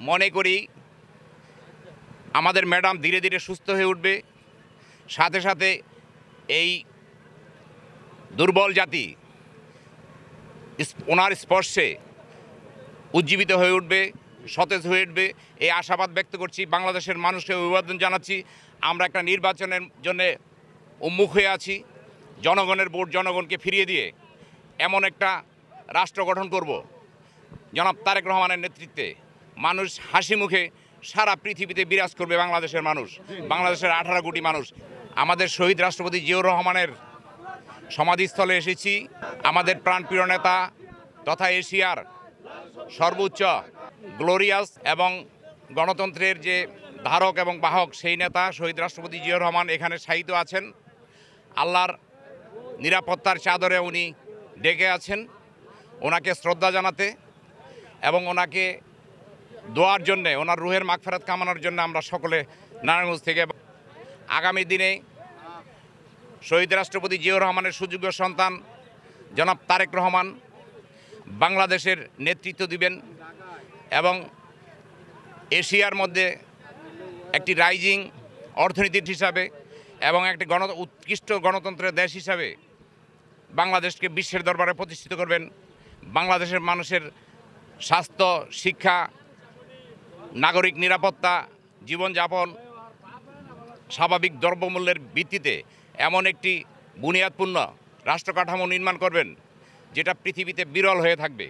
মনে করি আমাদের ম্যাডাম ধীরে ধীরে সুস্থ হয়ে উঠবে, সাথে সাথে এই দুর্বল জাতি ওনার স্পর্শে উজ্জীবিত হয়ে উঠবে, সতেজ হয়ে উঠবে, এই আশাবাদ ব্যক্ত করছি। বাংলাদেশের মানুষকে অভিবাদন জানাচ্ছি। আমরা একটা নির্বাচনের জন্য উন্মুখ হয়ে আছি। জনগণের ভোট জনগণকে ফিরিয়ে দিয়ে এমন একটা রাষ্ট্র গঠন করব জনাব তারেক রহমানের নেতৃত্বে। মানুষ হাসি মুখে সারা পৃথিবীতে বিরাজ করবে। বাংলাদেশের মানুষ, বাংলাদেশের 18 কোটি মানুষ। আমাদের শহীদ রাষ্ট্রপতি জিয়াউর রহমানের সমাধিস্থলে এসেছি। আমাদের প্রাণপ্রিয় নেতা তথা এশিয়ার সর্বোচ্চ গ্লোরিয়াস এবং গণতন্ত্রের যে ধারক এবং বাহক সেই নেতা শহীদ রাষ্ট্রপতি জিয়াউর রহমান এখানে শায়িত আছেন। আল্লাহর নিরাপত্তার চাদরে উনি ডেকে আছেন ওনাকে শ্রদ্ধা জানাতে এবং ওনাকে দোয়ার জন্যে, ওনার রুহের মাগফিরাত কামনার জন্য আমরা সকলে নারায়ণগঞ্জ থেকে আগামী দিনে শহীদ রাষ্ট্রপতি জিয়াউর রহমানের সুযোগ্য সন্তান জনাব তারেক রহমান বাংলাদেশের নেতৃত্ব দিবেন এবং এশিয়ার মধ্যে একটি রাইজিং অর্থনীতির হিসাবে এবং একটি উৎকৃষ্ট গণতন্ত্রের দেশ হিসাবে বাংলাদেশকে বিশ্বের দরবারে প্রতিষ্ঠিত করবেন। বাংলাদেশের মানুষের স্বাস্থ্য, শিক্ষা, নাগরিক নিরাপত্তা, জীবনযাপন, স্বাভাবিক দ্রব্যমূল্যের ভিত্তিতে এমন একটি বুনিয়াদপূর্ণ রাষ্ট্র কাঠামো নির্মাণ করবেন যেটা পৃথিবীতে বিরল হয়ে থাকবে।